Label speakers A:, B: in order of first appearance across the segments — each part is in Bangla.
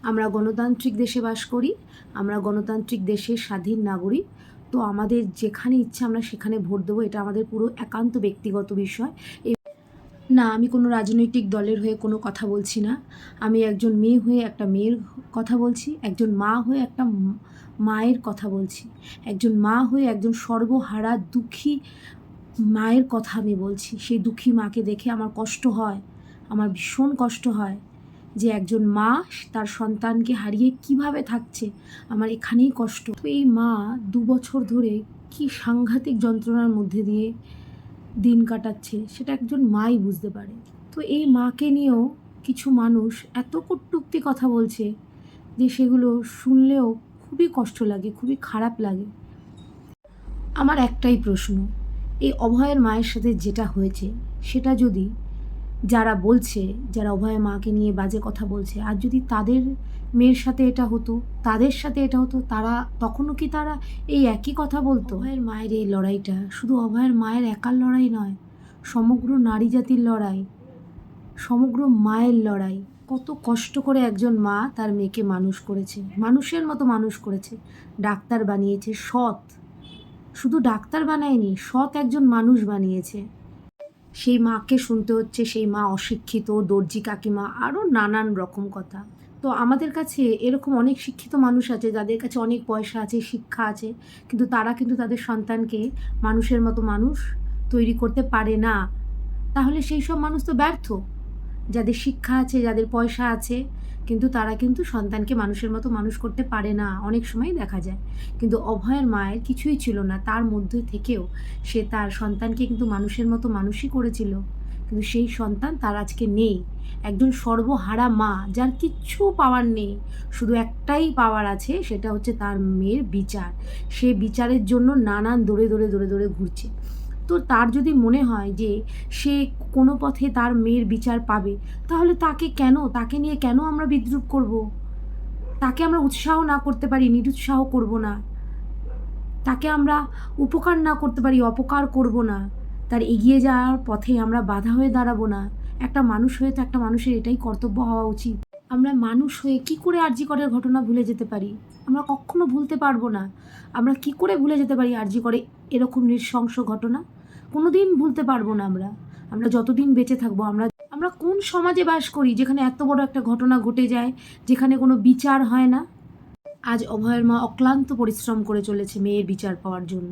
A: আমরা গণতান্ত্রিক দেশে বাস করি, আমরা গণতান্ত্রিক দেশের স্বাধীন নাগরিক। তো আমাদের যেখানে ইচ্ছা আমরা সেখানে ভোট দেবো, এটা আমাদের পুরো একান্ত ব্যক্তিগত বিষয়। না, আমি কোনো রাজনৈতিক দলের হয়ে কোনো কথা বলছি না। আমি একজন মেয়ে হয়ে একটা মেয়ের কথা বলছি, একজন মা হয়ে একটা মায়ের কথা বলছি, একজন মা হয়ে একজন সর্বহারা দুঃখী মায়ের কথা আমি বলছি। সেই দুঃখী মাকে দেখে আমার কষ্ট হয়, আমার ভীষণ কষ্ট হয় যে একজন মা তার সন্তানকে হারিয়ে কিভাবে থাকছে। আমার এখানেই কষ্ট। তো এই মা 2 বছর ধরে কি সাংঘাতিক যন্ত্রণার মধ্যে দিয়ে দিন কাটাচ্ছে সেটা একজন মাই বুঝতে পারে। তো এই মাকে নিয়েও কিছু মানুষ এত কটূক্তি কথা বলছে যে সেগুলো শুনলেও খুবই কষ্ট লাগে, খুবই খারাপ লাগে। আমার একটাই প্রশ্ন, এই অভয়ের মায়ের সাথে যেটা হয়েছে সেটা যদি যারা বলছে, যারা অভয়ের মাকে নিয়ে বাজে কথা বলছে, আর যদি তাদের মেয়ের সাথে এটা হতো, তাদের সাথে এটা হতো, তারা তখনও কি তারা এই একই কথা বলতো? অভয়ের মায়ের এই লড়াইটা শুধু অভয়ের মায়ের একার লড়াই নয়, সমগ্র নারী জাতির লড়াই, সমগ্র মায়ের লড়াই। কত কষ্ট করে একজন মা তার মেয়েকে মানুষ করেছে, মানুষের মতো মানুষ করেছে, ডাক্তার বানিয়েছে, সৎ, শুধু ডাক্তার বানায়নি, সৎ একজন মানুষ বানিয়েছে। সেই মাকে শুনতে হচ্ছে সেই মা অশিক্ষিত, দর্জি কাকিমা, আরও নানান রকম কথা। তো আমাদের কাছে এরকম অনেক শিক্ষিত মানুষ আছে যাদের কাছে অনেক পয়সা আছে, শিক্ষা আছে, কিন্তু তারা কিন্তু তাদের সন্তানকে মানুষের মতো মানুষ তৈরি করতে পারে না। তাহলে সেই সব মানুষ তো ব্যর্থ। যাদের শিক্ষা আছে, যাদের পয়সা আছে, কিন্তু তারা কিন্তু সন্তানকে মানুষের মতো মানুষ করতে পারে না, অনেক সময় দেখা যায়। কিন্তু অভয়ের মায়ের কিছুই ছিল না, তার মধ্যে থেকেও সে তার সন্তানকে কিন্তু মানুষের মতো মানুষই করেছিল। কিন্তু সেই সন্তান তার আজকে নেই, একজন সর্বহারা মা যার কিচ্ছু পাওয়ার নেই, শুধু একটাই পাওয়ার আছে, সেটা হচ্ছে তার মেয়ের বিচার। সে বিচারের জন্য নানান দৌড়ে দৌড়ে দৌড়ে দৌড়ে ঘুরছে। তো তার যদি মনে হয় যে সে কোনো পথে তার মেয়ের বিচার পাবে, তাহলে তাকে নিয়ে কেন আমরা বিদ্রূপ করব? তাকে আমরা উৎসাহ না করতে পারি, নিরুৎসাহ করব না। তাকে আমরা উপকার না করতে পারি, অপকার করব না। তার এগিয়ে যাওয়ার পথে আমরা বাধা হয়ে দাঁড়াবো না। একটা মানুষ হয়ে তো একটা মানুষের এটাই কর্তব্য হওয়া উচিত। আমরা মানুষ হয়ে কি করে আরজি করের ঘটনা ভুলে যেতে পারি? আমরা কখনো ভুলতে পারবো না। আমরা কি করে ভুলে যেতে পারি আরজি করে এরকম নৃশংস ঘটনা? কোনোদিন ভুলতে পারবো না আমরা। আমরা যতদিন বেঁচে থাকবো, আমরা আমরা কোন সমাজে বাস করি যেখানে এত বড় একটা ঘটনা ঘটে যায়, যেখানে কোনো বিচার হয় না? আজ অভয়ের মা অক্লান্ত পরিশ্রম করে চলেছে মেয়ের বিচার পাওয়ার জন্য।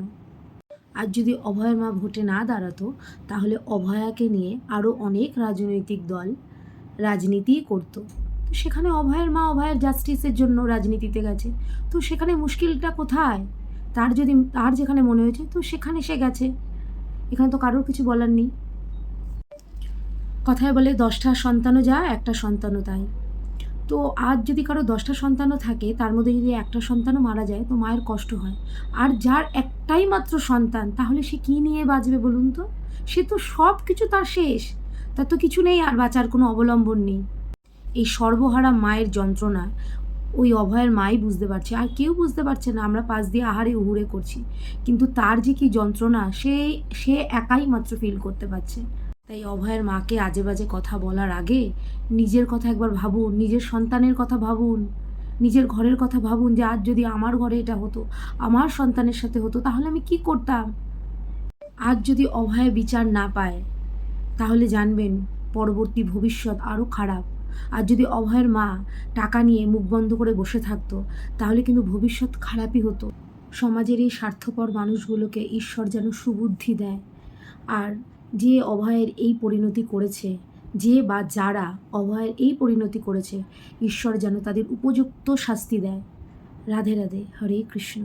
A: আর যদি অভয়ের মা ভোটে না দাঁড়াতো, তাহলে অভয়াকে নিয়ে আরও অনেক রাজনৈতিক দল রাজনীতি করতো। তো সেখানে অভয়ের মা অভয়ের জাস্টিসের জন্য রাজনীতিতে গেছে। তো সেখানে মুশকিলটা কোথায়? তার যেখানে মনে হয়েছে তো সেখানে সে গেছে, এখানে তো কারোর কিছু বলার নেই। কথায় বলে 10টা সন্তানও যা, একটা সন্তানও তাই। তো আজ যদি কারো 10টা সন্তানও থাকে, তার মধ্যে যদি একটা সন্তানও মারা যায়, তো মায়ের কষ্ট হয়। আর যার একটাই মাত্র সন্তান, তাহলে সে কী নিয়ে বাঁচবে বলুন তো? সে তো সব কিছু তার শেষ, তার তো কিছু নেই, আর বাঁচার কোনো অবলম্বন নেই। এই সর্বহারা মায়ের যন্ত্রণা ওই অভয়ের মাই বুঝতে পারছে, আর কেউ বুঝতে পারছে না। আমরা পাশ দিয়ে আহারে উহুড়ে করছি, কিন্তু তার যে কি যন্ত্রণা সে একাই মাত্র ফিল করতে পারছে। তাই অভয়ের মাকে আজে বাজে কথা বলার আগে নিজের কথা একবার ভাবুন, নিজের সন্তানের কথা ভাবুন, নিজের ঘরের কথা ভাবুন যে আজ যদি আমার ঘরে এটা হতো, আমার সন্তানের সাথে হতো, তাহলে আমি কি করতাম? আজ যদি অভয় বিচার না পায়, তাহলে জানবেন পরবর্তী ভবিষ্যৎ আরও খারাপ। আর যদি অভয়ের মা টাকা নিয়ে মুখ বন্ধ করে বসে থাকতো, তাহলে কিন্তু ভবিষ্যৎ খারাপই হতো। সমাজের এই স্বার্থপর মানুষগুলোকে ঈশ্বর যেন সুবুদ্ধি দেয়। আর যে অভয়ের এই পরিণতি করেছে, যে বা যারা অভয়ের এই পরিণতি করেছে, ঈশ্বর যেন তাদের উপযুক্ত শাস্তি দেয়। রাধে রাধে, হরে কৃষ্ণ।